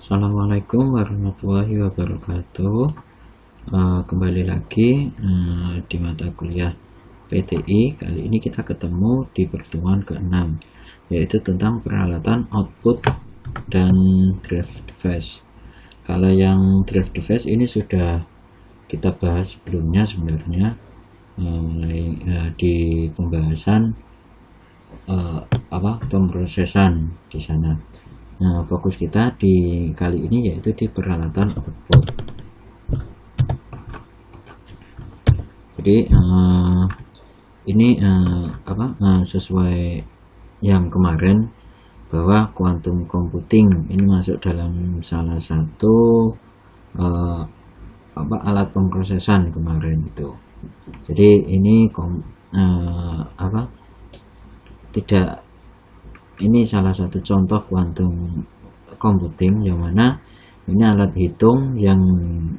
Assalamualaikum warahmatullahi wabarakatuh. Kembali lagi di mata kuliah PTI. Kali ini kita ketemu di pertemuan ke-6, yaitu tentang peralatan output dan drive device. Kalau yang drive device ini sudah kita bahas sebelumnya sebenarnya, mulai di pembahasan pemrosesan di sana. Nah, fokus kita di kali ini yaitu di peralatan output. Jadi ini sesuai yang kemarin, bahwa quantum computing ini masuk dalam salah satu alat pemrosesan kemarin itu. Jadi ini ini salah satu contoh quantum computing, yang mana ini alat hitung yang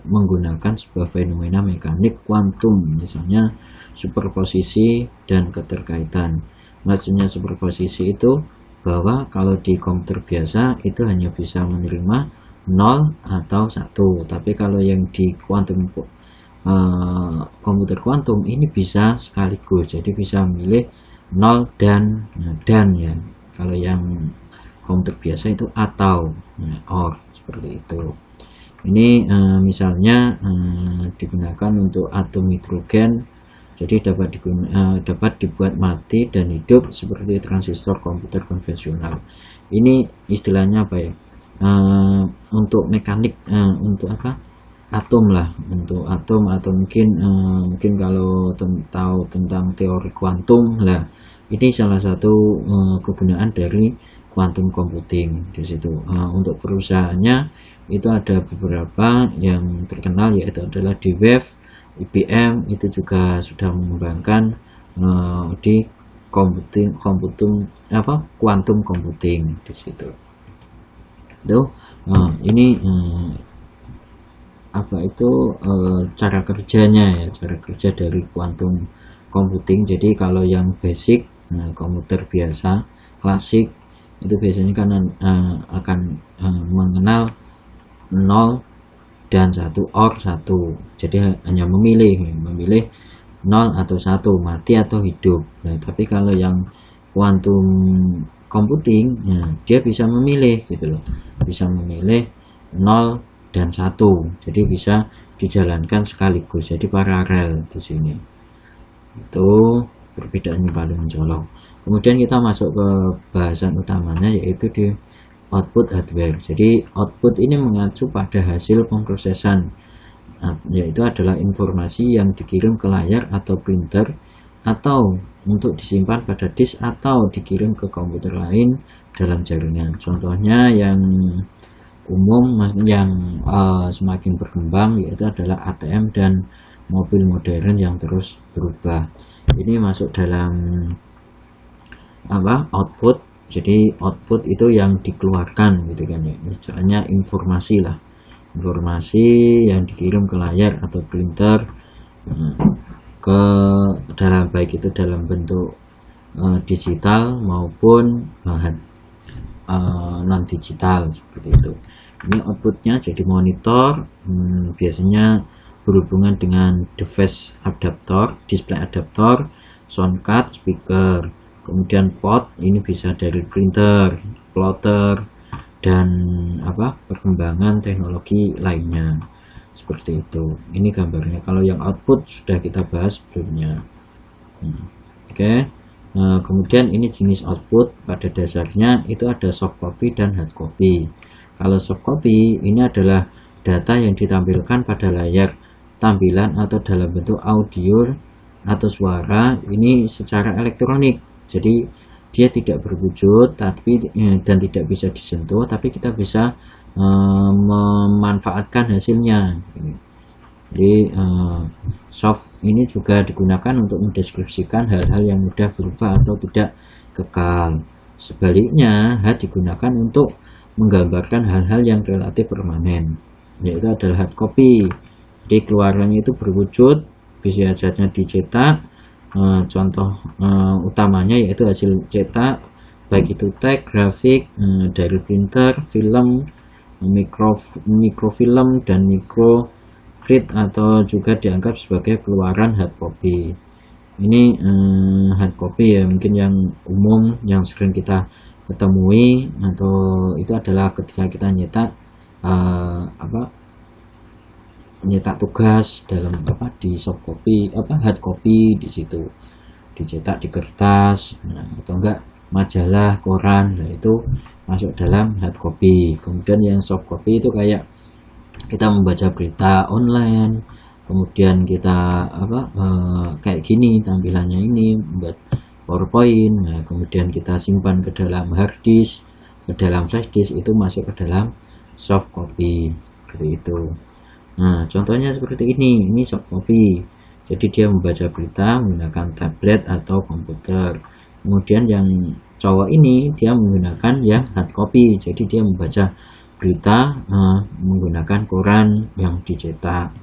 menggunakan sebuah fenomena mekanik kuantum, misalnya superposisi dan keterkaitan. Maksudnya superposisi itu bahwa kalau di komputer biasa itu hanya bisa menerima 0 atau 1, tapi kalau yang di komputer kuantum ini bisa sekaligus, jadi bisa memilih 0 dan ya. Kalau yang komputer biasa itu atau or, seperti itu. Ini misalnya digunakan untuk atom hidrogen, jadi dapat dibuat mati dan hidup seperti transistor komputer konvensional. Ini istilahnya apa ya, untuk mekanik, untuk atom lah, untuk atom, atau mungkin kalau tahu tentang teori kuantum lah, ini salah satu kegunaan dari quantum computing di situ. Untuk perusahaannya itu ada beberapa yang terkenal, yaitu adalah D-Wave, IBM itu juga sudah mengembangkan di quantum computing di situ. Ini cara kerjanya ya, cara kerja dari quantum computing. Jadi kalau yang basic, komputer biasa klasik itu biasanya kan akan mengenal 0 dan 1 or 1. Jadi hanya memilih 0 atau 1, mati atau hidup. Nah, tapi kalau yang quantum computing, dia bisa memilih gitu loh. Bisa memilih 0 dan 1. Jadi bisa dijalankan sekaligus. Jadi paralel di sini. Itu perbedaannya paling mencolok. Kemudian kita masuk ke bahasan utamanya, yaitu di output hardware. Jadi output ini mengacu pada hasil pemrosesan, yaitu adalah informasi yang dikirim ke layar atau printer, atau untuk disimpan pada disk, atau dikirim ke komputer lain dalam jaringan. Contohnya yang umum, yang semakin berkembang, yaitu adalah ATM dan mobil modern yang terus berubah. Ini masuk dalam output. Jadi output itu yang dikeluarkan gitu kan ya, misalnya informasi yang dikirim ke layar atau printer, ke dalam, baik itu dalam bentuk digital maupun non digital, seperti itu. Ini outputnya jadi monitor, biasanya berhubungan dengan device adaptor, display adaptor, sound card, speaker. Kemudian port ini bisa dari printer, plotter, dan perkembangan teknologi lainnya, seperti itu. Ini gambarnya. Kalau yang output sudah kita bahas sebelumnya. Oke. Kemudian ini jenis output, pada dasarnya itu ada soft copy dan hard copy. Kalau soft copy ini adalah data yang ditampilkan pada layar tampilan atau dalam bentuk audio atau suara, ini secara elektronik. Jadi dia tidak berwujud dan tidak bisa disentuh, tapi kita bisa memanfaatkan hasilnya. Jadi soft ini juga digunakan untuk mendeskripsikan hal-hal yang mudah berubah atau tidak kekal. Sebaliknya, hard digunakan untuk menggambarkan hal-hal yang relatif permanen, yaitu adalah hard copy. Jadi keluarannya itu berwujud, bisa saja dicetak. Contoh utamanya yaitu hasil cetak, baik itu teks, grafik, dari printer, film, mikrofilm dan microfrit, atau juga dianggap sebagai keluaran hard copy. Ini hard copy ya, mungkin yang umum yang sering kita ketemui, atau itu adalah ketika kita nyetak tugas dalam di soft copy, hard copy, di situ dicetak di kertas, atau enggak majalah, koran, nah itu masuk dalam hard copy. Kemudian yang soft copy itu kayak kita membaca berita online, kemudian kita kayak gini tampilannya ini, buat PowerPoint, nah kemudian kita simpan ke dalam hard disk, ke dalam flash disk, itu masuk ke dalam soft copy seperti itu. Nah contohnya seperti ini soft copy. Jadi dia membaca berita menggunakan tablet atau komputer. Kemudian yang cowok ini dia menggunakan yang hard copy. Jadi dia membaca berita menggunakan koran yang dicetak.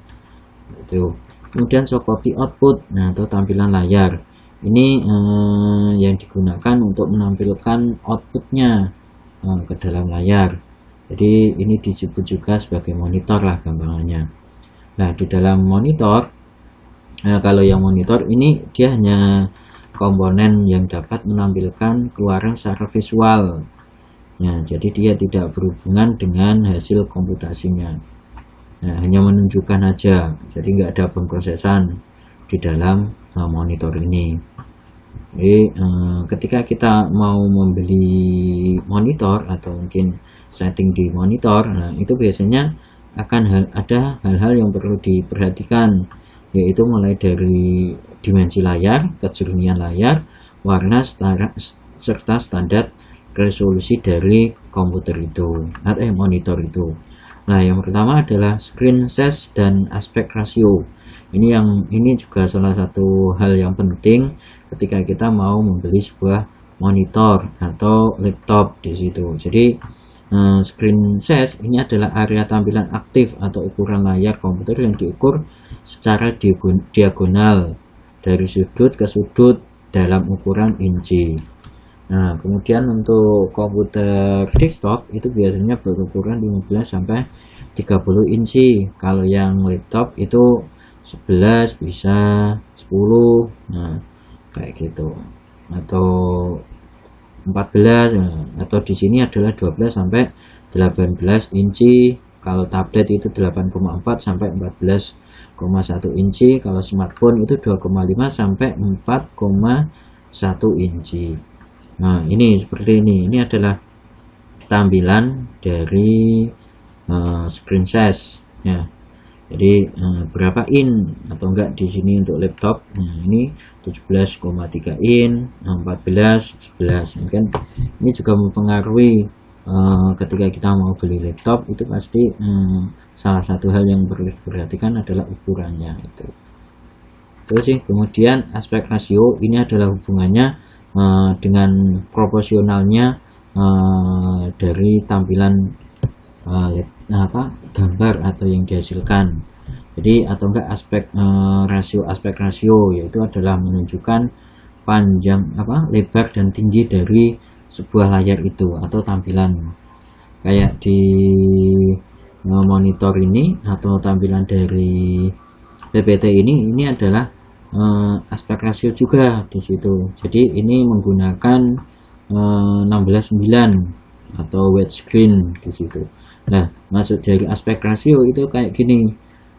Itu. Kemudian soft copy output, nah atau tampilan layar. Ini yang digunakan untuk menampilkan outputnya ke dalam layar. Jadi ini disebut juga sebagai monitor lah gampangannya. Nah di dalam monitor, kalau yang monitor ini dia hanya komponen yang dapat menampilkan keluaran secara visual. Nah, jadi dia tidak berhubungan dengan hasil komputasinya. Nah, hanya menunjukkan aja. Jadi nggak ada pemrosesan di dalam monitor ini. Jadi ketika kita mau membeli monitor atau mungkin setting di monitor, nah itu biasanya akan ada hal-hal yang perlu diperhatikan, yaitu mulai dari dimensi layar, kejernihan layar, warna, serta standar resolusi dari komputer itu atau monitor itu. Nah yang pertama adalah screen size dan aspect ratio. Ini juga salah satu hal yang penting ketika kita mau membeli sebuah monitor atau laptop di situ. Jadi screen size ini adalah area tampilan aktif atau ukuran layar komputer yang diukur secara diagonal dari sudut ke sudut dalam ukuran inci. Nah kemudian untuk komputer desktop itu biasanya berukuran 15 sampai 30 inci. Kalau yang laptop itu 11 bisa 10, nah kayak gitu, atau 14, atau di sini adalah 12 sampai 18 inci. Kalau tablet itu 8,4 sampai 14,1 inci. Kalau smartphone itu 2,5 sampai 4,1 inci. Nah ini seperti ini. Ini adalah tampilan dari screen size ya. Jadi berapa in atau enggak di sini untuk laptop. Nah ini 17,3 in, 14, 11. Kan ini juga mempengaruhi ketika kita mau beli laptop, itu pasti salah satu hal yang perlu diperhatikan adalah ukurannya itu. Terus sih kemudian aspek rasio ini adalah hubungannya dengan proporsionalnya dari tampilan gambar atau yang dihasilkan. Jadi atau enggak aspek rasio yaitu adalah menunjukkan panjang lebar dan tinggi dari sebuah layar itu atau tampilan. Kayak di monitor ini atau tampilan dari PPT ini adalah aspek rasio juga di situ. Jadi ini menggunakan 16:9 atau widescreen di situ. Nah, maksud dari aspek rasio itu kayak gini.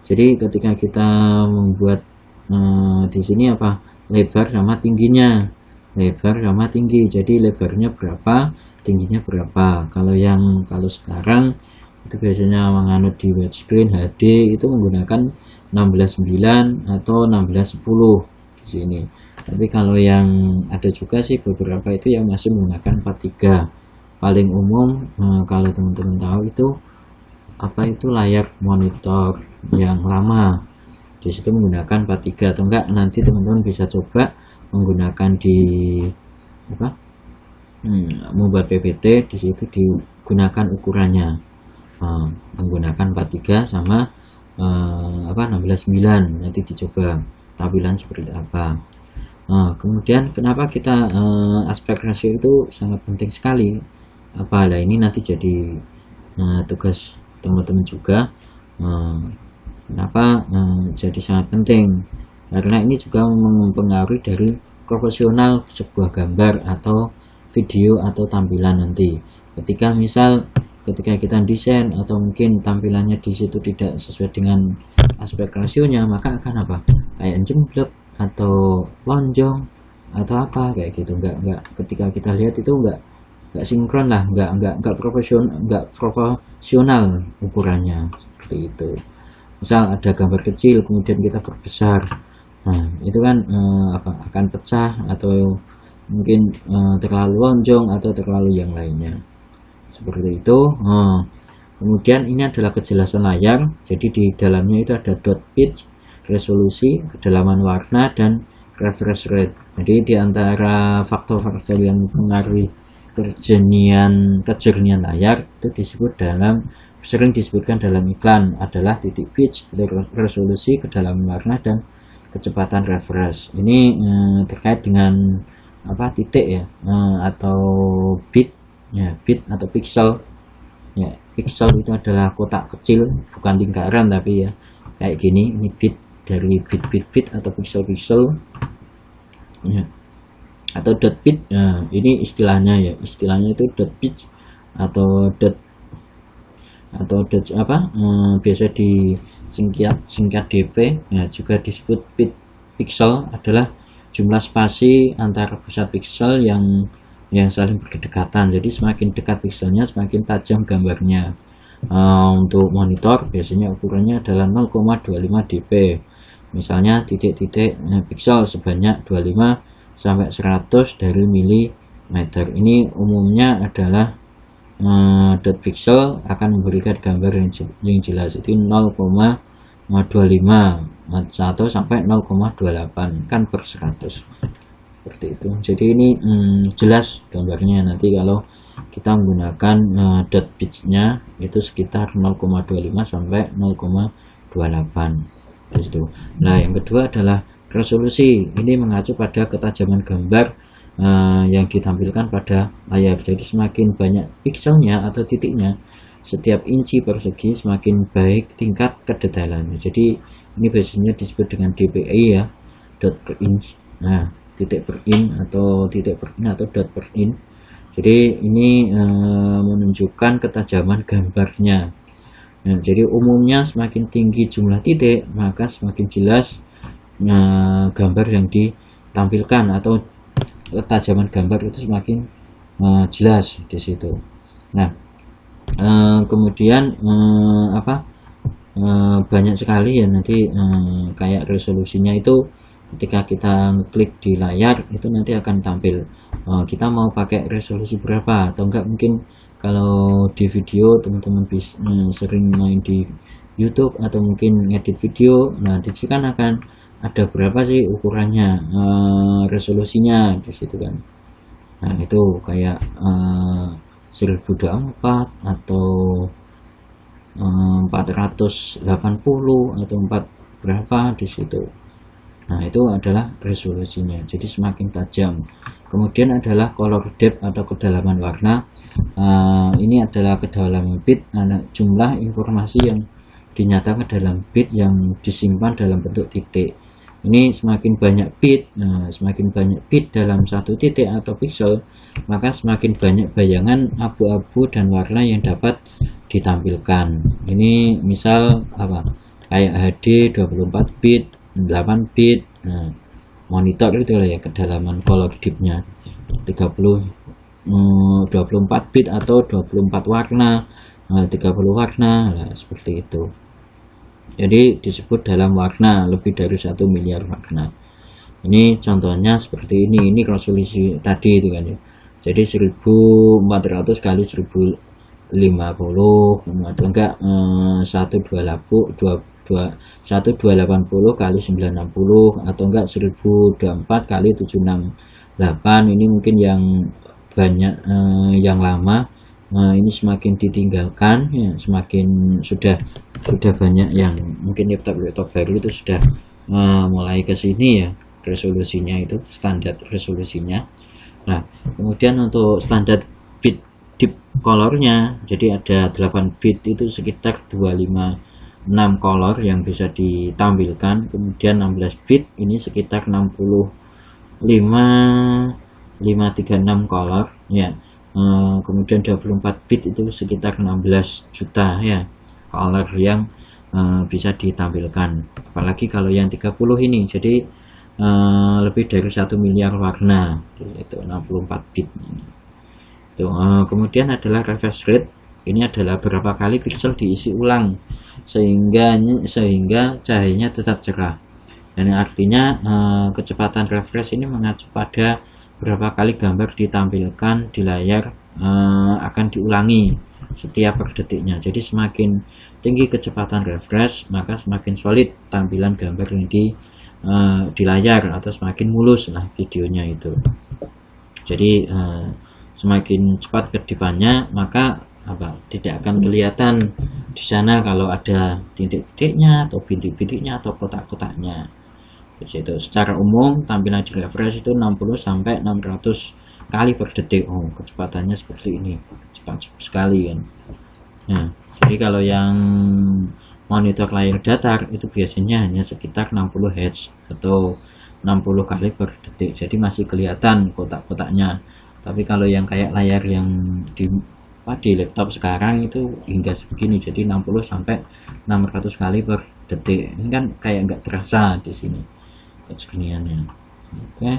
Jadi ketika kita membuat di sini lebar sama tingginya, lebar sama tinggi. Jadi lebarnya berapa, tingginya berapa. Kalau sekarang itu biasanya menganut di widescreen HD itu menggunakan 16:9 atau 16:10 di sini. Tapi kalau yang ada juga sih beberapa itu yang masih menggunakan 43. Paling umum kalau teman-teman tahu itu itu layar monitor yang lama di situ menggunakan 43 atau enggak, nanti teman-teman bisa coba menggunakan di membuat PPT di situ digunakan ukurannya menggunakan 43 sama 16:9, nanti dicoba tampilan seperti apa. Kemudian kenapa kita aspek rasio itu sangat penting sekali. Lah ini nanti jadi tugas teman-teman juga. Kenapa jadi sangat penting, karena ini juga mempengaruhi dari profesional sebuah gambar atau video atau tampilan nanti. Ketika kita desain atau mungkin tampilannya di situ tidak sesuai dengan aspek rasionya, maka akan apa, kayak jemblek atau lonjong atau apa kayak gitu. Enggak ketika kita lihat itu enggak sinkron lah, enggak profesional ukurannya seperti itu. Misal ada gambar kecil kemudian kita perbesar, nah itu kan akan pecah atau mungkin terlalu lonjong atau terlalu yang lainnya seperti itu. Kemudian ini adalah kejelasan layar, jadi di dalamnya itu ada dot pitch, resolusi, kedalaman warna, dan refresh rate. Jadi di antara faktor-faktor yang mempengaruhi kejernihan layar itu sering disebutkan dalam iklan adalah titik pitch, resolusi, kedalaman warna, dan kecepatan refresh. Ini terkait dengan apa, titik ya, atau bit ya, bit atau pixel ya. Pixel itu adalah kotak kecil, bukan lingkaran tapi ya kayak gini. Ini bit, dari bit atau pixel ya, atau dot bit. Nah, ini istilahnya ya, istilahnya itu dot bit atau dot apa, biasa disingkat dp ya, juga disebut bit. Pixel adalah jumlah spasi antara pusat pixel yang saling berdekatan. Jadi semakin dekat pixelnya semakin tajam gambarnya. Untuk monitor biasanya ukurannya adalah 0,25 dp. Misalnya titik-titik pixel sebanyak 25 sampai 100 dari milimeter. Ini umumnya adalah dot pixel akan memberikan gambar yang jelas itu 0,25 atau sampai 0,28 kan per 100 seperti itu. Jadi ini jelas gambarnya. Nanti kalau kita menggunakan dot pitch-nya itu sekitar 0,25 sampai 0,28 itu. Nah, yang kedua adalah resolusi. Ini mengacu pada ketajaman gambar yang ditampilkan pada layar. Jadi semakin banyak pixelnya atau titiknya setiap inci persegi, semakin baik tingkat kedetailannya. Jadi ini biasanya disebut dengan DPI ya, dot per inch. Nah, titik per in atau titik per in atau dot per in. Jadi ini menunjukkan ketajaman gambarnya. Nah, jadi umumnya semakin tinggi jumlah titik maka semakin jelas gambar yang ditampilkan atau ketajaman gambar itu semakin jelas di situ. Nah, kemudian banyak sekali ya nanti kayak resolusinya itu ketika kita klik di layar itu nanti akan tampil kita mau pakai resolusi berapa atau enggak. Mungkin kalau di video teman-teman sering main di YouTube atau mungkin ngedit video, nah di situ kan akan ada berapa sih ukurannya, resolusinya di situ kan. Nah itu kayak 1024 atau 480 atau 4 berapa di situ. Nah itu adalah resolusinya, jadi semakin tajam. Kemudian adalah color depth atau kedalaman warna. Ini adalah kedalaman bit, jumlah informasi yang dinyatakan dalam bit yang disimpan dalam bentuk titik. Ini semakin banyak bit dalam satu titik atau pixel, maka semakin banyak bayangan abu-abu dan warna yang dapat ditampilkan. Ini misal apa, kayak HD 24 bit, 8 bit. Nah, monitor itu lah ya kedalaman color depth-nya 24 bit atau 24 warna, 30 warna lah, seperti itu. Jadi disebut dalam warna, lebih dari 1 miliar warna. Ini contohnya seperti ini resolusi tadi itu kan ya. Jadi 1400 kali 1050 atau enggak 1280 kali 960 atau enggak 1024 kali 768. Ini mungkin yang banyak yang lama. Ini semakin ditinggalkan ya, semakin sudah banyak yang mungkin laptop baru itu sudah mulai ke sini ya, resolusinya itu standar resolusinya. Nah, kemudian untuk standar bit deep colornya, jadi ada 8 bit itu sekitar 256 color yang bisa ditampilkan, kemudian 16 bit ini sekitar 6536 color ya. Kemudian 24 bit itu sekitar 16 juta ya color yang bisa ditampilkan. Apalagi kalau yang 30 ini, jadi lebih dari 1 miliar warna, itu 64 bit ini. Kemudian adalah refresh rate, ini adalah berapa kali pixel diisi ulang sehingga cahayanya tetap cerah, dan artinya kecepatan refresh ini mengacu pada berapa kali gambar ditampilkan di layar akan diulangi setiap per detiknya. Jadi semakin tinggi kecepatan refresh, maka semakin solid tampilan gambar yang di layar, atau semakin mulus lah videonya itu. Jadi semakin cepat kedipannya, maka tidak akan kelihatan di sana kalau ada titik-titiknya atau bintik-bintiknya atau kotak-kotaknya. Itu secara umum tampilan di refresh itu 60 sampai 600 kali per detik. Kecepatannya seperti ini, cepat sekali kan. Nah, jadi kalau yang monitor layar datar itu biasanya hanya sekitar 60 Hz atau 60 kali per detik, jadi masih kelihatan kotak-kotaknya. Tapi kalau yang kayak layar yang di laptop sekarang itu hingga segini, jadi 60 sampai 600 kali per detik. Ini kan kayak nggak terasa di sini seginiannya. Oke.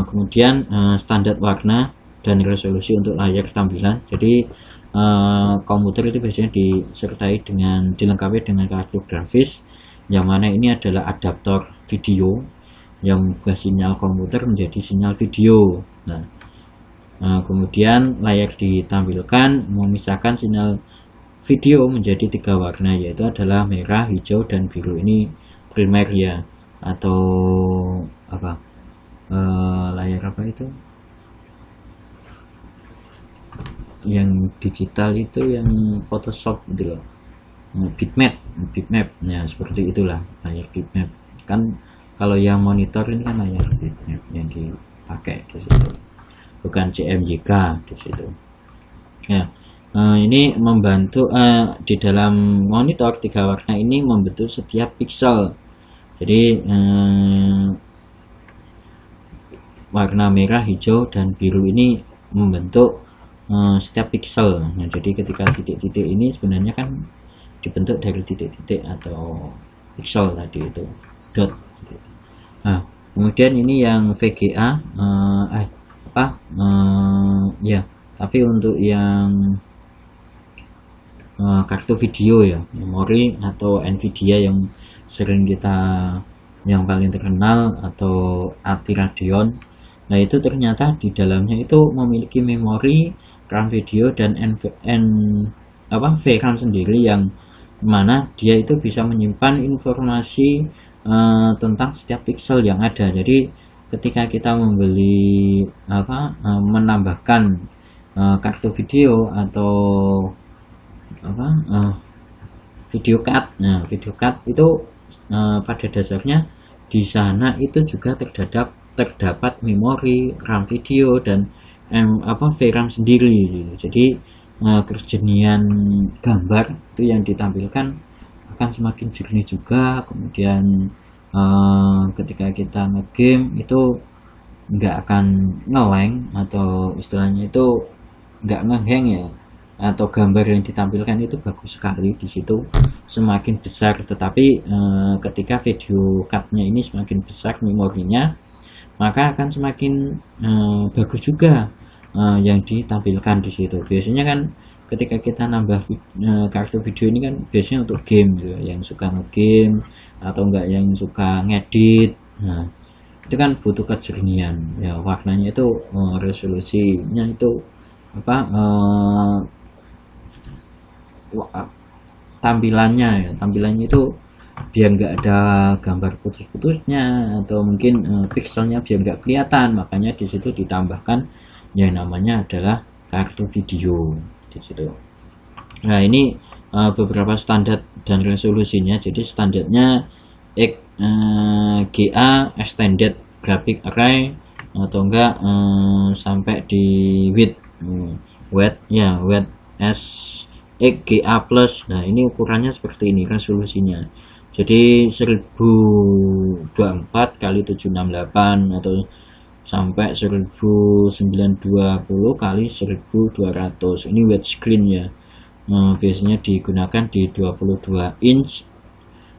Kemudian standar warna dan resolusi untuk layar tampilan. Jadi komputer itu biasanya dilengkapi dengan kartu grafis, yang mana ini adalah adaptor video yang mengubah sinyal komputer menjadi sinyal video. Kemudian layar ditampilkan memisahkan sinyal video menjadi 3 warna, yaitu adalah merah, hijau, dan biru. Ini primer ya, atau layar apa itu yang digital itu, yang Photoshop gitu loh, bitmap ya, seperti itulah layar bitmap kan. Kalau yang monitor ini kan layar bitmap yang dipakai di situ, bukan CMYK di situ ya. Ini membantu di dalam monitor 3 warna ini membentuk setiap pixel. Jadi warna merah, hijau, dan biru ini membentuk setiap pixel. Nah, jadi ketika titik-titik ini sebenarnya kan dibentuk dari titik-titik atau pixel tadi itu, dot. Nah, kemudian ini yang VGA ya, tapi untuk yang kartu video ya, memori atau Nvidia yang sering yang paling terkenal, atau ATI Radeon. Nah, itu ternyata di dalamnya itu memiliki memori, RAM video, dan VRAM sendiri, yang mana dia itu bisa menyimpan informasi tentang setiap pixel yang ada. Jadi ketika kita membeli menambahkan kartu video atau video card, nah video card itu pada dasarnya di sana itu juga terdapat memori, RAM video, dan VRAM sendiri gitu. Jadi kejernihan gambar itu yang ditampilkan akan semakin jernih juga. Kemudian ketika kita ngegame itu nggak akan ngeleng, atau istilahnya itu nggak ngehang ya, atau gambar yang ditampilkan itu bagus sekali di situ, semakin besar. Tetapi ketika video cardnya ini semakin besar memorinya, maka akan semakin bagus juga yang ditampilkan di situ. Biasanya kan ketika kita nambah kartu video ini kan biasanya untuk game gitu, yang suka ngegame atau enggak yang suka ngedit. Nah, itu kan butuh kejernihan ya, warnanya itu resolusinya itu tampilannya itu biar nggak ada gambar putus-putusnya, atau mungkin pixelnya biar nggak kelihatan, makanya di situ ditambahkan yang namanya adalah kartu video di situ. Nah, ini beberapa standar dan resolusinya. Jadi standarnya XGA Extended Graphic Array, atau enggak sampai di width WET SXGA plus. Nah ini ukurannya seperti ini resolusinya, jadi 1024 kali 768 atau sampai 1920 kali 1200. Ini widescreen ya. Biasanya digunakan di 22 inch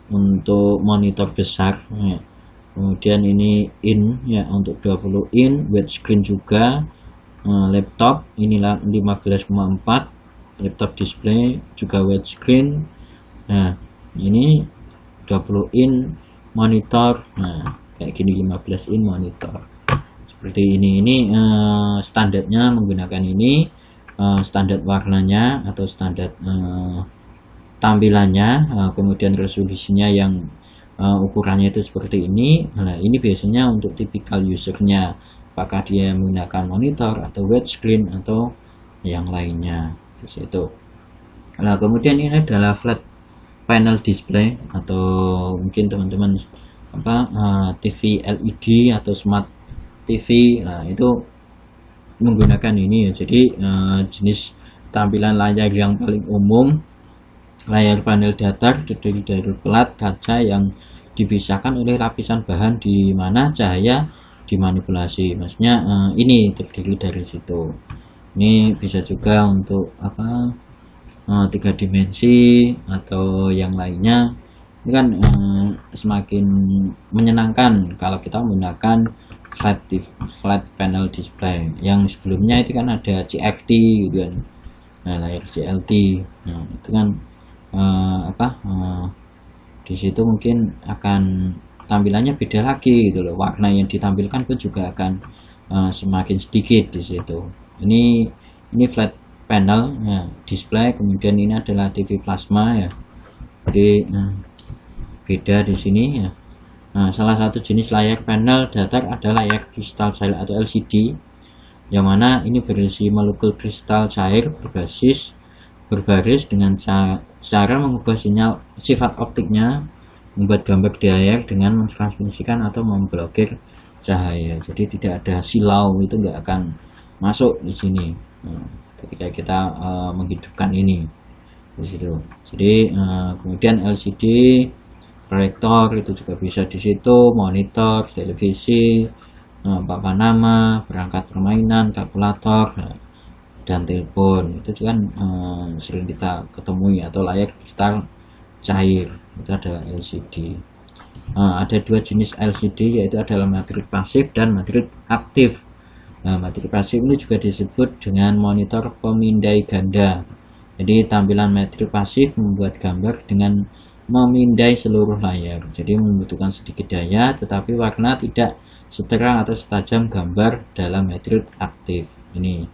untuk monitor besar ya. Kemudian ini in ya untuk 20 in widescreen juga. Laptop inilah 15,4 laptop display juga widescreen. Nah ini 20 in monitor. Nah kayak gini 15 in monitor seperti ini standarnya menggunakan ini, standar warnanya atau standar tampilannya, kemudian resolusinya yang ukurannya itu seperti ini. Nah ini biasanya untuk tipikal usernya, apakah dia menggunakan monitor atau widescreen atau yang lainnya di situ. Nah kemudian ini adalah flat panel display atau mungkin teman-teman TV LED atau smart TV. Nah itu menggunakan ini ya. Jadi jenis tampilan layar yang paling umum, layar panel datar terdiri dari pelat kaca yang dipisahkan oleh lapisan bahan di mana cahaya dimanipulasi. Maksudnya ini terdiri dari situ. Ini bisa juga untuk 3 dimensi atau yang lainnya. Ini kan semakin menyenangkan kalau kita menggunakan flat panel display. Yang sebelumnya itu kan ada CRT gitu kan. Nah layar CLT. Nah itu kan di situ mungkin akan tampilannya beda lagi gitu loh. Warna yang ditampilkan pun juga akan semakin sedikit di situ. Ini flat panel ya, display. Kemudian ini adalah TV plasma ya. Jadi beda di sini ya. Nah, salah satu jenis layar panel datar adalah layar kristal cair atau LCD, yang mana ini berisi molekul kristal cair berbaris dengan cara mengubah sinyal sifat optiknya, membuat gambar di layar dengan mentransmisikan atau memblokir cahaya. Jadi tidak ada silau, itu nggak akan masuk di sini ketika kita menghidupkan ini di situ. Jadi kemudian LCD proyektor itu juga bisa di situ, monitor, televisi, papan nama, perangkat permainan, kalkulator, dan telepon. Itu kan sering kita ketemui, atau layar kristal cair itu ada LCD. Ada 2 jenis LCD, yaitu adalah matrik pasif dan matrik aktif. Nah, matrik pasif ini juga disebut dengan monitor pemindai ganda. Jadi tampilan matrik pasif membuat gambar dengan memindai seluruh layar, jadi membutuhkan sedikit daya, tetapi warna tidak seterang atau setajam gambar dalam matrik aktif ini.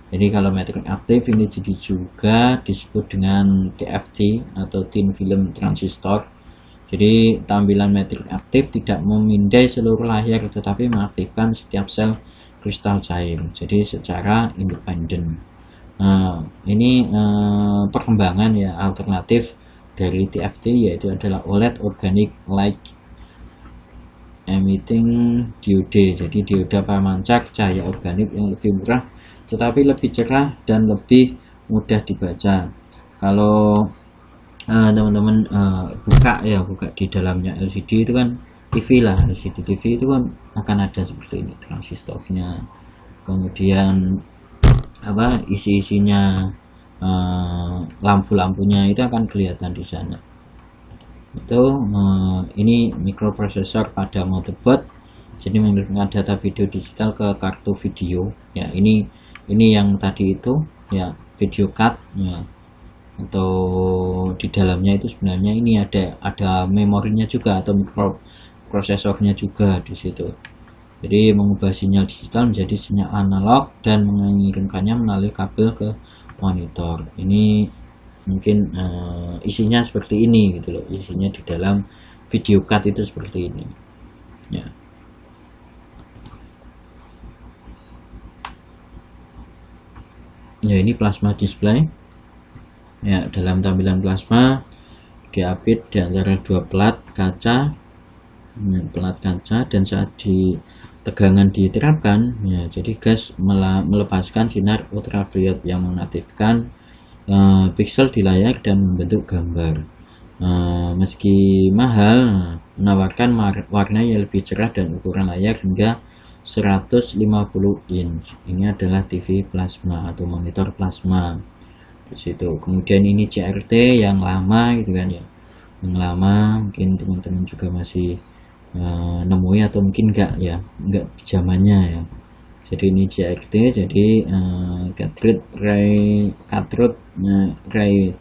Jadi kalau matrik aktif ini jadi juga disebut dengan TFT atau thin film transistor. Jadi tampilan matrik aktif tidak memindai seluruh layar, tetapi mengaktifkan setiap sel kristal cair, jadi secara independen. Ini perkembangan ya alternatif dari TFT, yaitu adalah OLED Organic Light Emitting Diode. Jadi dioda pemancar cahaya organik yang lebih murah tetapi lebih cerah dan lebih mudah dibaca. Kalau teman-teman buka di dalamnya LCD itu kan TV lah, LCD TV itu kan akan ada seperti ini transistornya, kemudian isi-isinya, lampu-lampunya itu akan kelihatan di sana. Itu ini microprocessor pada motherboard, jadi mengirimkan data video digital ke kartu video ya. Ini yang tadi itu ya, video card ya, atau di dalamnya itu sebenarnya ini ada memorinya juga atau microprosesornya juga di situ. Jadi mengubah sinyal digital menjadi sinyal analog dan mengirimkannya melalui kabel ke monitor. Ini mungkin isinya seperti ini gitu loh, isinya di dalam video card itu seperti ini ya. Ini plasma display ya. Dalam tampilan plasma diapit di antara 2 pelat kaca dan saat tegangan diterapkan ya, jadi gas melepaskan sinar ultraviolet yang mengaktifkan pixel di layar dan membentuk gambar. Meski mahal, menawarkan warna yang lebih cerah dan ukuran layar hingga 150 inch. Ini adalah TV plasma atau monitor plasma di situ. Kemudian ini CRT yang lama gitu kan ya, yang lama mungkin teman-teman juga masih nemui atau mungkin enggak ya, enggak di zamannya ya. Jadi ini CRT, jadi cartridge ray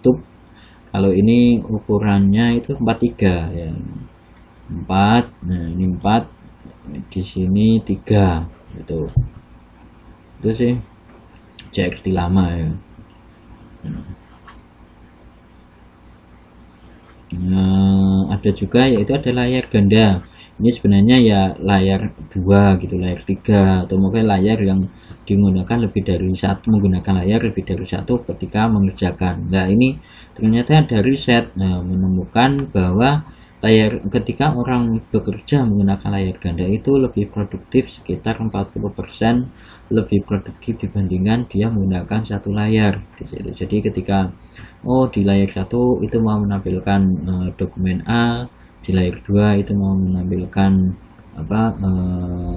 tube. Kalau ini ukurannya itu 43 ya, 4. Nah ini 4, di sini 3 gitu. Itu sih CRT lama ya. Ada juga yaitu ada layar ganda. Ini sebenarnya ya layar 2 gitu, layar 3, atau mungkin layar yang digunakan lebih dari satu, menggunakan layar lebih dari satu ketika mengerjakan. Nah ini ternyata ada riset menemukan bahwa layar ketika orang bekerja menggunakan layar ganda itu lebih produktif, sekitar 40% lebih produktif dibandingkan dia menggunakan satu layar. Jadi ketika di layar satu itu mau menampilkan dokumen A, di layar 2 itu mau menampilkan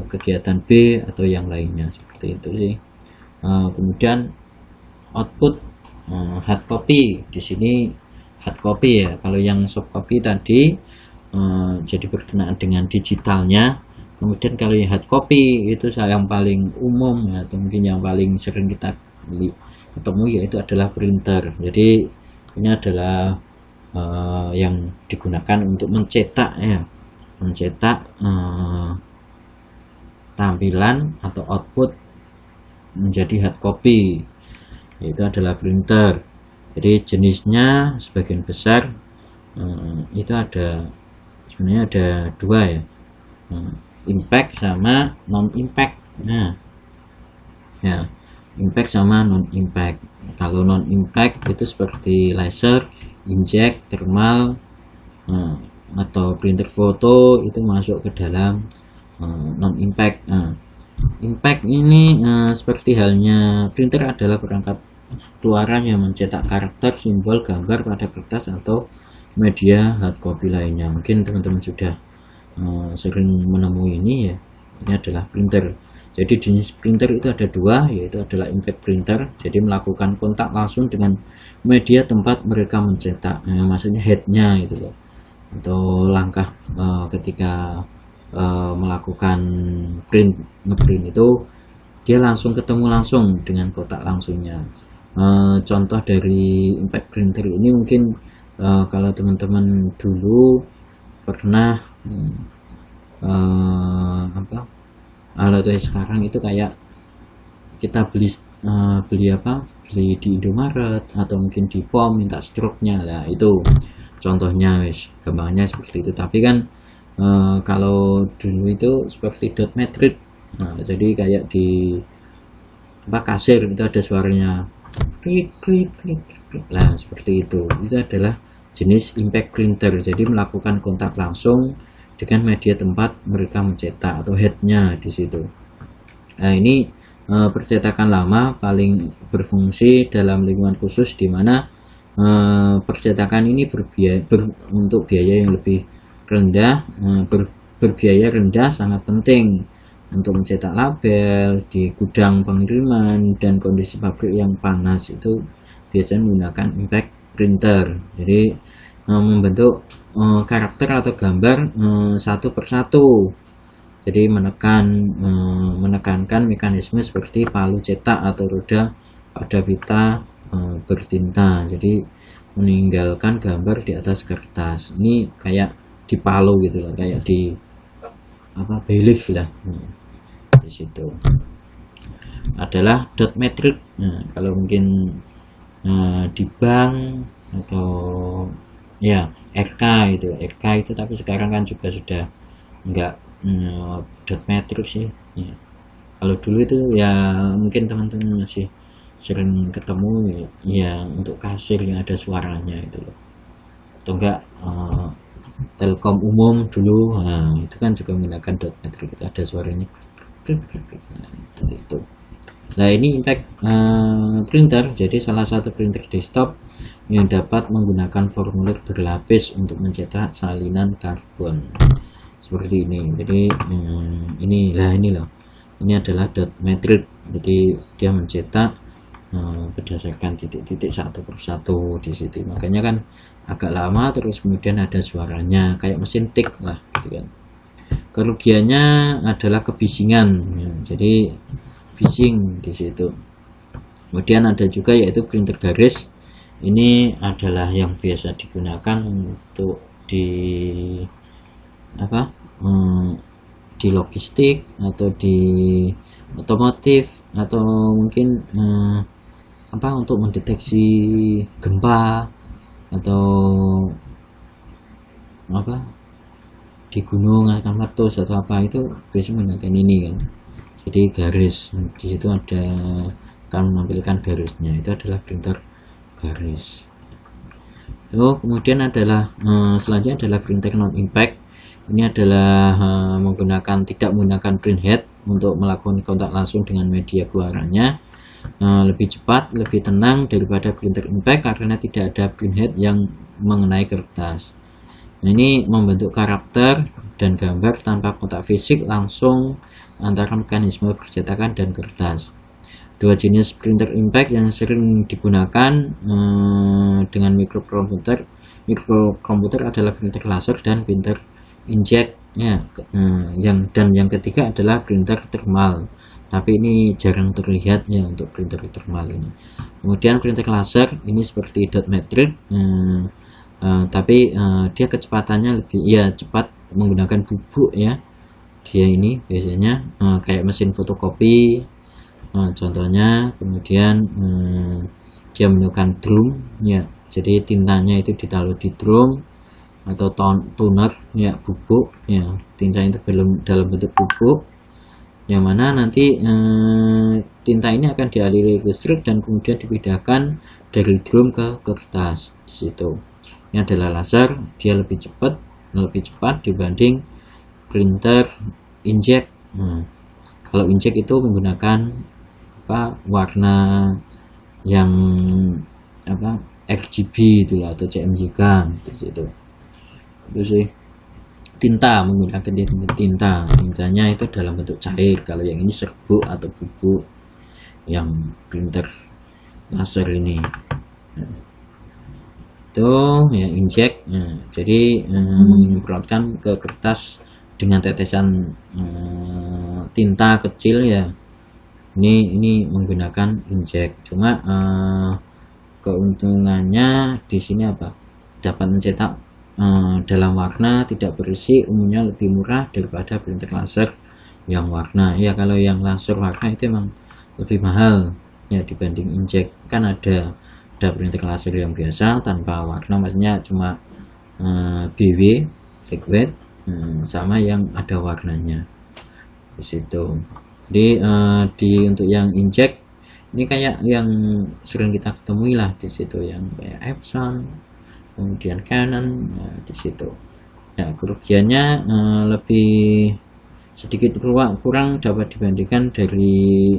kegiatan B atau yang lainnya, seperti itu sih. Kemudian output hard copy, di sini hard copy ya. Kalau yang soft copy tadi jadi berkenaan dengan digitalnya. Kemudian kalau yang hard copy itu yang paling umum ya, atau mungkin yang paling sering kita ketemu yaitu adalah printer. Jadi ini adalah yang digunakan untuk mencetak ya, mencetak tampilan atau output menjadi hard copy, yaitu adalah printer. Jadi jenisnya sebagian besar itu ada, sebenarnya ada 2 ya, impact sama non impact. Nah ya, impact sama non impact. Kalau non impact itu seperti laser, inkjet, thermal, atau printer foto itu masuk ke dalam non impact. Impact ini seperti halnya printer adalah perangkat keluaran yang mencetak karakter, simbol, gambar pada kertas atau media hard copy lainnya. Mungkin teman-teman sudah sering menemui ini ya. Ini adalah printer. Jadi jenis printer itu ada 2, yaitu adalah impact printer, jadi melakukan kontak langsung dengan media tempat mereka mencetak, maksudnya headnya itu loh. Atau langkah ketika melakukan ngeprint itu dia langsung ketemu langsung dengan kotak langsungnya. Contoh dari impact printer ini mungkin kalau teman-teman dulu pernah alat sekarang itu kayak kita beli di Indomaret atau mungkin di POM minta stroke-nya lah, itu contohnya gampangnya seperti itu. Tapi kan kalau dulu itu seperti dot matrix. Jadi kayak di kasir itu ada suaranya klik klik klik klik. Nah seperti itu adalah jenis impact printer, jadi melakukan kontak langsung dengan media tempat mereka mencetak atau headnya di situ. Nah ini percetakan lama paling berfungsi dalam lingkungan khusus di mana percetakan ini untuk biaya yang lebih rendah, berbiaya rendah, sangat penting untuk mencetak label di gudang pengiriman dan kondisi pabrik yang panas. Itu biasanya menggunakan impact printer, jadi membentuk karakter atau gambar satu persatu. Jadi menekankan mekanisme seperti palu cetak atau roda pada pita bertinta. Jadi meninggalkan gambar di atas kertas. Ini kayak di palu gitu lah, kayak di bailiff lah. Di situ adalah dot matrix. Kalau mungkin di bank atau ya RK itu, tapi sekarang kan juga sudah enggak dot matrix sih ya. Kalau dulu itu ya mungkin teman-teman masih sering ketemu ya untuk kasir yang ada suaranya itu loh, atau enggak Telkom umum dulu, itu kan juga menggunakan dot matrix, itu ada suaranya Nah, seperti itu. Nah, ini impact printer, jadi salah satu printer desktop yang dapat menggunakan formulir berlapis untuk mencetak salinan karbon seperti ini. Jadi ini loh, ini adalah dot matrix, jadi dia mencetak berdasarkan titik-titik satu persatu di situ. Makanya kan agak lama, terus kemudian ada suaranya kayak mesin tik lah gitu kan. Kerugiannya adalah kebisingan ya, jadi bising di situ. Kemudian ada juga yaitu printer garis. Ini adalah yang biasa digunakan untuk di di logistik atau di otomotif, atau mungkin untuk mendeteksi gempa atau di gunung atau meletus atau apa, itu biasanya menggunakan ini kan. Jadi garis di situ akan menampilkan garisnya, itu adalah printer garis. Kemudian adalah selanjutnya adalah printer non impact. Ini adalah tidak menggunakan printhead untuk melakukan kontak langsung dengan media keluarannya. Lebih cepat, lebih tenang daripada printer impact karena tidak ada printhead yang mengenai kertas. Nah, ini membentuk karakter dan gambar tanpa kontak fisik langsung antara mekanisme percetakan dan kertas. Dua jenis printer impact yang sering digunakan dengan mikrokomputer adalah printer laser dan printer inkjet ya. Yang ketiga adalah printer thermal, tapi ini jarang terlihat ya untuk printer thermal ini. Kemudian printer laser ini seperti dot matrix, tapi dia kecepatannya lebih cepat menggunakan bubuk ya. Dia ini biasanya kayak mesin fotokopi contohnya. Kemudian dia menggunakan drum ya, jadi tintanya itu ditaruh di drum atau toner ya, bubuk ya, tinta itu dalam bentuk bubuk, yang mana nanti tinta ini akan dialiri listrik dan kemudian dipindahkan dari drum ke kertas di situ. Ini adalah laser, dia lebih cepat dibanding printer inkjet. Kalau inkjet itu menggunakan warna yang RGB itulah, atau CMYK di situ. Itu sih menggunakan tintanya itu dalam bentuk cair. Kalau yang ini serbuk atau bubuk yang printer laser ini itu ya inkjet. Jadi menyemprotkan ke kertas dengan tetesan tinta kecil ya. Ini menggunakan inkjet. Cuma keuntungannya di sini dapat mencetak dalam warna tidak berisi, umumnya lebih murah daripada printer laser yang warna ya. Kalau yang laser warna itu memang lebih mahal ya dibanding inkjet. Kan ada printer laser yang biasa tanpa warna, maksudnya cuma BW liquid sama yang ada warnanya di situ. Jadi untuk yang inkjet ini kayak yang sering kita ketemui lah di situ, yang kayak Epson, kemudian Canon di situ. Ya, kerugiannya lebih sedikit kurang dapat dibandingkan dari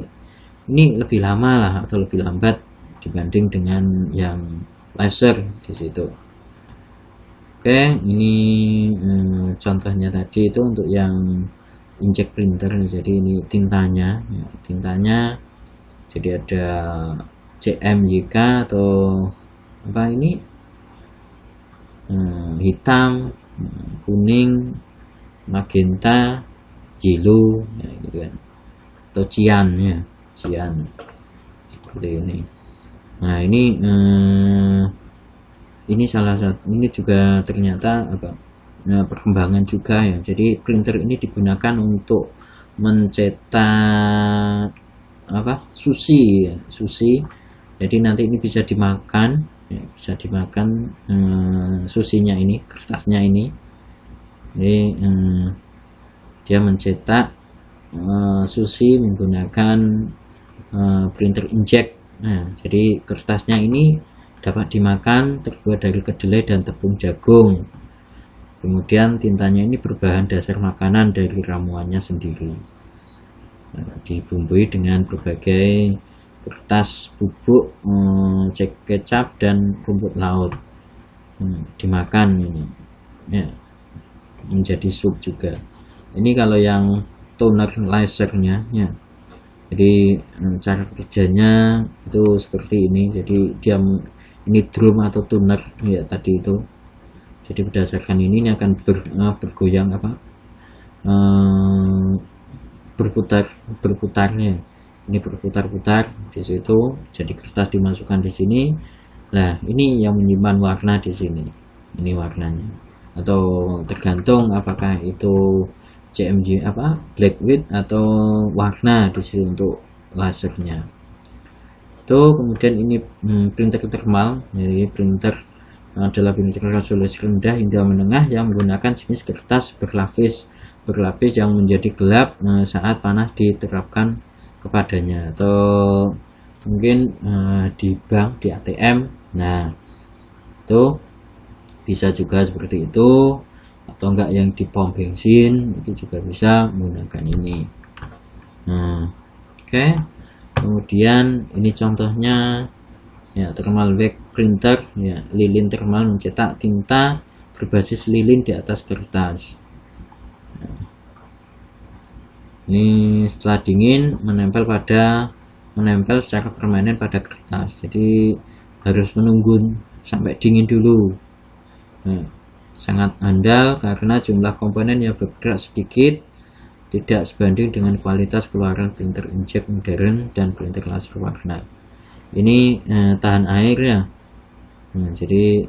ini, lebih lama lah atau lebih lambat dibanding dengan yang laser di situ. Oke, ini contohnya tadi itu untuk yang inkjet printer. Jadi ini tintanya jadi ada CMYK atau ini hitam, kuning, magenta, yellow ya, gitu kan, atau cian ya, seperti ini. Nah, ini salah satu, ini juga ternyata perkembangan juga ya. Jadi printer ini digunakan untuk mencetak sushi. Jadi nanti ini bisa dimakan ya, susinya ini, kertasnya ini. Jadi dia mencetak sushi menggunakan printer inkjet. Nah, jadi kertasnya ini dapat dimakan, terbuat dari kedelai dan tepung jagung. Kemudian tintanya ini berbahan dasar makanan dari ramuannya sendiri. dibumbui dengan berbagai kertas bubuk, kecap dan rumput laut. Dimakan ini ya, menjadi sup juga. Ini kalau yang toner lasernya ya. Jadi cara kerjanya itu seperti ini. Jadi dia ini drum atau tuner ya tadi itu. Jadi berdasarkan ini akan bergoyang berputarnya. Ini berputar-putar di situ. Jadi kertas dimasukkan di sini. Nah, ini yang menyimpan warna di sini. Ini warnanya. Atau tergantung apakah itu CMG black width atau warna di sini untuk lasernya. Itu kemudian ini printer thermal. Jadi printer adalah printer resolusi rendah hingga menengah yang menggunakan jenis kertas berlapis yang menjadi gelap saat panas diterapkan kepadanya, atau mungkin di bank, di ATM. Nah, itu bisa juga seperti itu, atau enggak yang di pom bensin itu juga bisa menggunakan ini. Nah, oke. Kemudian ini contohnya ya, thermal wax printer ya, lilin thermal mencetak tinta berbasis lilin di atas kertas. Nah, ini setelah dingin menempel secara permanen pada kertas. Jadi harus menunggu sampai dingin dulu. Nah, sangat handal karena jumlah komponen yang bergerak sedikit, tidak sebanding dengan kualitas keluaran printer inkjet modern dan printer laser warna. Ini tahan air ya. Nah, jadi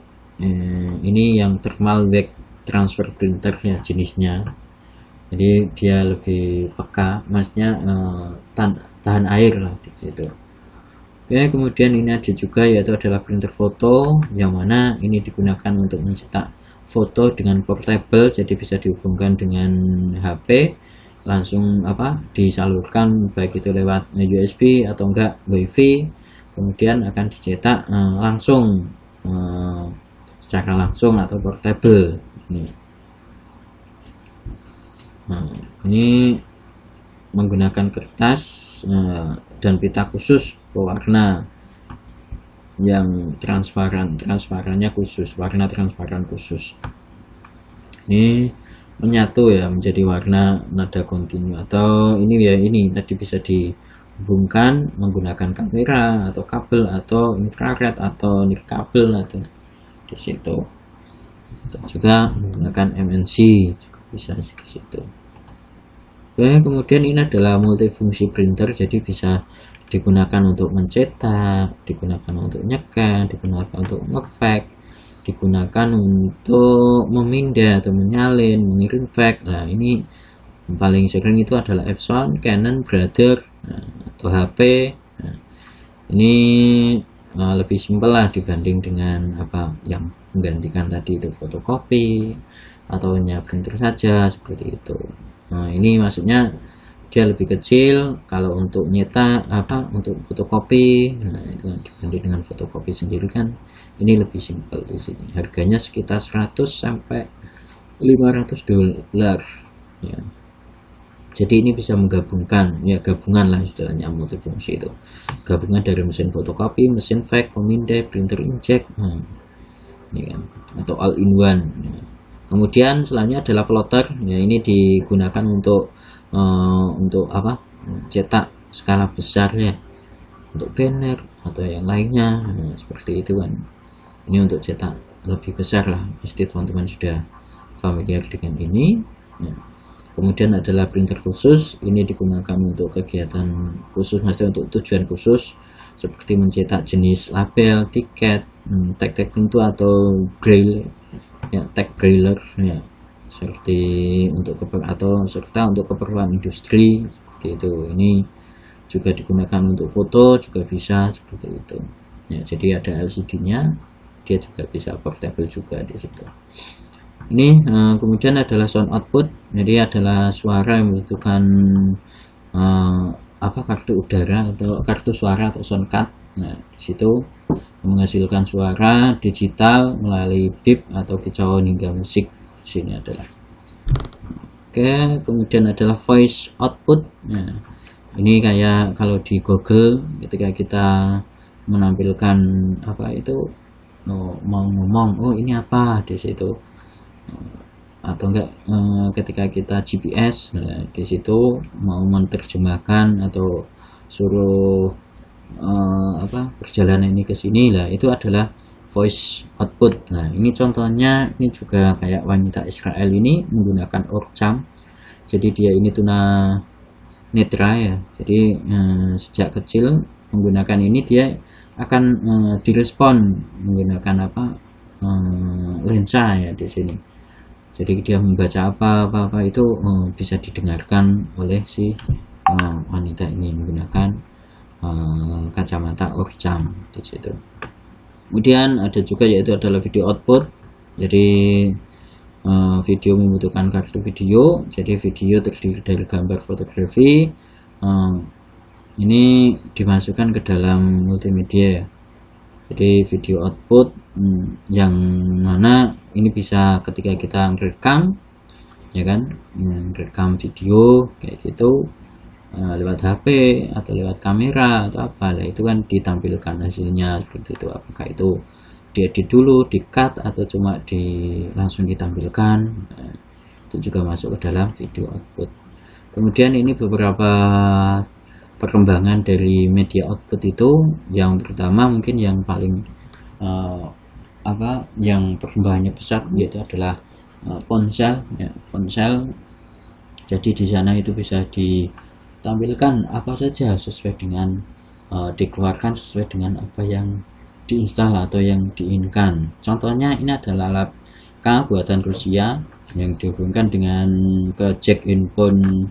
ini yang thermal wax transfer printer ya jenisnya. Jadi dia lebih peka, maksudnya tahan air lah di situ. Oke, kemudian ini ada juga yaitu adalah printer foto, yang mana ini digunakan untuk mencetak foto dengan portable, jadi bisa dihubungkan dengan HP, langsung disalurkan baik itu lewat USB atau enggak WiFi, kemudian akan dicetak langsung secara langsung atau portable. Ini menggunakan kertas dan pita khusus pewarna yang transparannya khusus, warna transparan khusus. Ini menyatu ya menjadi warna nada kontinu, atau ini ya, ini tadi bisa dihubungkan menggunakan kamera atau kabel atau infrared atau nirkabel atau di situ. Atau juga menggunakan MNC juga bisa di situ. Oke, kemudian ini adalah multifungsi printer, jadi bisa digunakan untuk mencetak, digunakan untuk nyekan, digunakan untuk ngefek, digunakan untuk memindah atau menyalin, mengirim fax. Nah, ini paling sering itu adalah Epson, Canon, Brother, atau HP. Nah, ini lebih simpel lah dibanding dengan yang menggantikan tadi itu fotokopi atau hanya printer saja seperti itu. Nah, ini maksudnya dia lebih kecil kalau untuk nyetak untuk fotokopi. Nah, itu dibanding dengan fotokopi sendiri kan ini lebih simpel di sini. Harganya sekitar 100 sampai 500 dolar ya. Jadi ini bisa menggabungkan ya, gabungan lah istilahnya multifungsi itu. Gabungan dari mesin fotokopi, mesin fax, pemindai, printer inkjet. Ini kan, atau all in one. Ya. Kemudian selanjutnya adalah plotter. Ya, ini digunakan untuk cetak skala besar ya, untuk banner atau yang lainnya. Nah, seperti itu kan. Ini untuk cetak lebih besar lah, pasti teman-teman sudah familiar dengan ini ya. Kemudian adalah printer khusus. Ini digunakan untuk kegiatan khusus, maksudnya untuk tujuan khusus seperti mencetak jenis label, tiket, tag tertentu atau braille ya, tag brailler ya, seperti untuk serta untuk keperluan industri seperti itu. Ini juga digunakan untuk foto, juga bisa seperti itu ya. Jadi ada LCD-nya, dia juga bisa portable juga di situ. Ini kemudian adalah sound output, jadi adalah suara yang membutuhkan kartu udara atau kartu suara atau sound card. Nah, di situ menghasilkan suara digital melalui bip atau kicauan hingga musik. Di sini adalah. Oke, kemudian adalah voice output. Nah, Ini kayak kalau di Google ketika kita menampilkan apa itu, mau ngomong ini apa di situ, atau enggak ketika kita GPS, nah, di situ mau menerjemahkan atau suruh perjalanan ini ke sini lah, itu adalah voice output. Nah ini contohnya, ini juga kayak wanita Israel ini menggunakan Orcam. Jadi dia ini tuna netra ya, jadi sejak kecil menggunakan ini dia akan direspon menggunakan lensa ya di sini. Jadi dia membaca apa itu bisa didengarkan oleh si wanita ini menggunakan kacamata Orcam di situ. Kemudian ada juga yaitu adalah video output. Jadi video membutuhkan kartu video. Jadi video terdiri dari gambar fotografi. Ini dimasukkan ke dalam multimedia. Jadi video output yang mana ini bisa ketika kita rekam, ya kan, rekam video kayak gitu lewat HP atau lewat kamera atau apa lah, itu kan ditampilkan hasilnya seperti itu. Apakah itu diedit dulu, di cut, atau cuma langsung ditampilkan, itu juga masuk ke dalam video output. Kemudian ini beberapa perkembangan dari media output itu. Yang pertama mungkin yang paling yang perkembangannya besar yaitu adalah ponsel ya, ponsel. Jadi di sana itu bisa ditampilkan apa saja sesuai dengan dikeluarkan sesuai dengan apa yang diinstal atau yang diinginkan. Contohnya ini adalah alat K buatan Rusia yang dihubungkan dengan ke jack handphone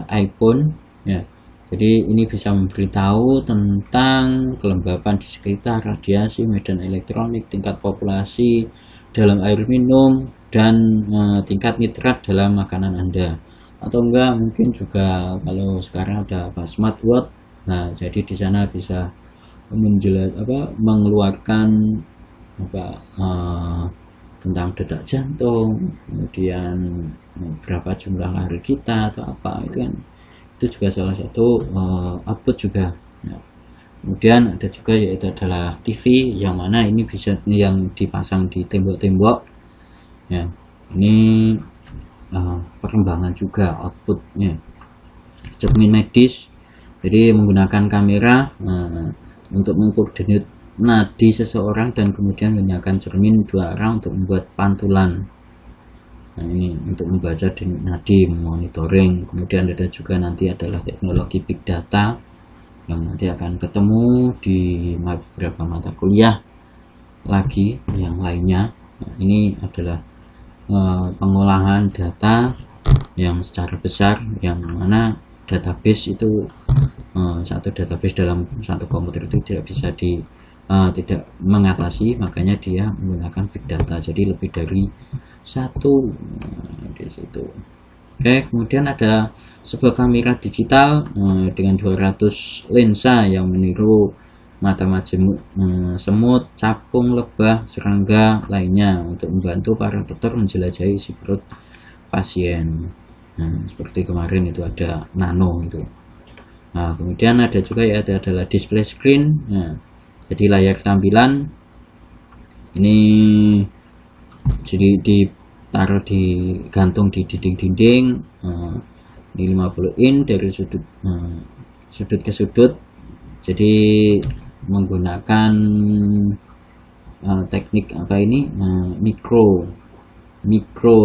iPhone ya. Jadi ini bisa memberitahu tentang kelembapan di sekitar, radiasi, medan elektronik, tingkat populasi dalam air minum, dan tingkat nitrat dalam makanan Anda. Atau enggak mungkin juga kalau sekarang ada smartwatch. Nah, jadi di sana bisa mengeluarkan tentang detak jantung, kemudian berapa jumlah lari kita atau apa, itu juga salah satu output juga ya. Kemudian ada juga yaitu adalah TV, yang mana ini bisa yang dipasang di tembok-tembok ya. Ini perkembangan juga outputnya. Cermin medis, jadi menggunakan kamera untuk mengkoordinat nadi seseorang dan kemudian menggunakan cermin 2 arah untuk membuat pantulan. Nah ini untuk membaca denyut nadi, monitoring. Kemudian ada juga nanti adalah teknologi big data yang nanti akan ketemu di beberapa mata kuliah lagi yang lainnya. Nah, ini adalah pengolahan data yang secara besar, yang mana database itu satu database dalam satu komputer itu tidak bisa tidak mengatasi, makanya dia menggunakan big data, jadi lebih dari satu di situ. Oke, kemudian ada sebuah kamera digital dengan 200 lensa yang meniru mata majemuk, semut, capung, lebah, serangga lainnya untuk membantu para dokter menjelajahi isi perut pasien. Nah, seperti kemarin itu ada nano itu. Nah, kemudian ada juga adalah display screen. Nah, jadi layar tampilan ini jadi ditaruh digantung di dinding-dinding. Ini 50 in dari sudut ke sudut. Jadi menggunakan teknik micro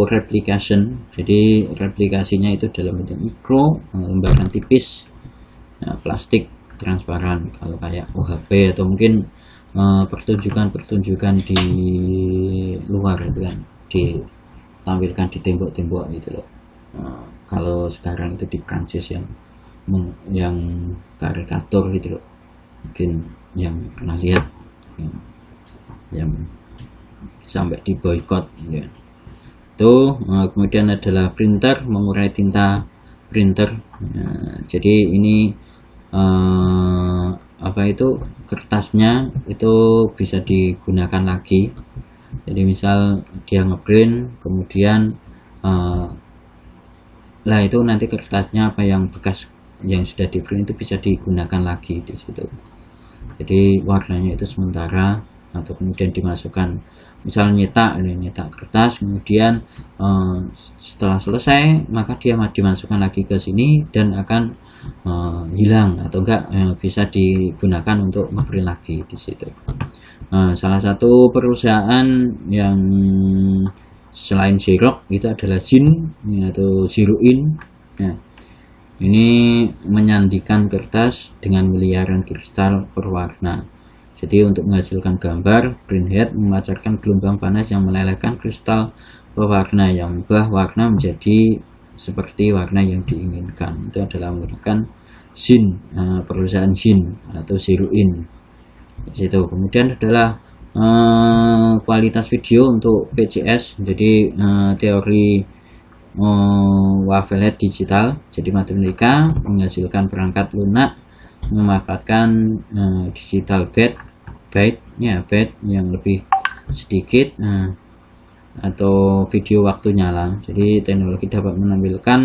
replication. Jadi replikasinya itu dalam bentuk mikro, lembaran tipis plastik transparan, kalau kayak OHP atau mungkin pertunjukan di luar itu kan ditampilkan di tembok-tembok gitu loh. Kalau sekarang itu di Prancis yang karikatur gitu loh, mungkin yang pernah lihat yang sampai di boykot ya. Kemudian adalah printer, mengurai tinta printer. Jadi ini kertasnya itu bisa digunakan lagi. Jadi misal dia ngeprint, kemudian itu nanti kertasnya yang bekas yang sudah di print itu bisa digunakan lagi di situ. Jadi warnanya itu sementara, atau kemudian dimasukkan, misalnya nyetak kertas, kemudian setelah selesai maka dia dimasukkan lagi ke sini dan akan hilang, atau enggak bisa digunakan untuk ngeprint lagi di situ. Salah satu perusahaan yang selain Xerox itu adalah Zin atau Zeroin. Nah, ini menyandikan kertas dengan miliaran kristal berwarna. Jadi untuk menghasilkan gambar, printhead memancarkan gelombang panas yang melelehkan kristal berwarna yang mengubah warna menjadi seperti warna yang diinginkan. Itu adalah menggunakan Zin, perusahaan Zin atau Zeroin. Situ. Kemudian adalah kualitas video untuk PCS. Jadi teori wavelet digital. Jadi matematika menghasilkan perangkat lunak memanfaatkan digital byte yang lebih sedikit atau video waktu nyala. Jadi teknologi dapat menampilkan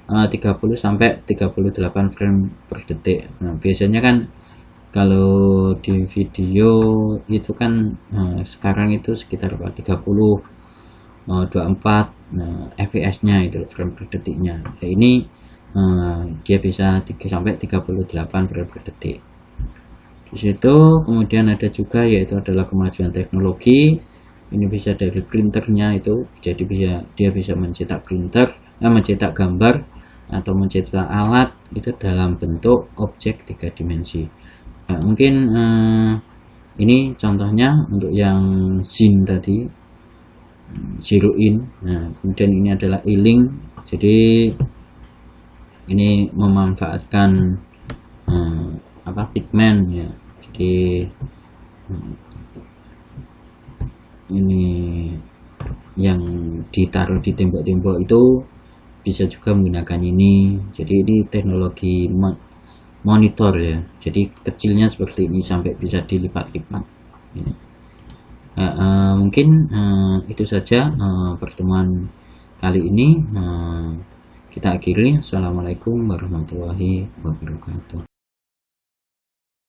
30 sampai 38 frame per detik. Nah, biasanya kan kalau di video itu kan sekarang itu sekitar 30 24 fps nya itu frame per detiknya. Nah, ini dia bisa 3 sampai 38 frame per detik. Di situ kemudian ada juga yaitu adalah kemajuan teknologi. Ini bisa dari printernya itu, jadi dia bisa mencetak mencetak gambar atau mencetak alat itu dalam bentuk objek 3 dimensi. Nah, mungkin ini contohnya untuk yang Zin tadi, Zeroin. Nah, kemudian ini adalah E-Link. Jadi ini memanfaatkan pigmen ya. Jadi ini yang ditaruh di tembok-tembok itu bisa juga menggunakan ini. Jadi ini teknologi monitor ya, jadi kecilnya seperti ini sampai bisa dilipat-lipat ini. Mungkin itu saja pertemuan kali ini. Kita akhiri. Assalamualaikum warahmatullahi wabarakatuh.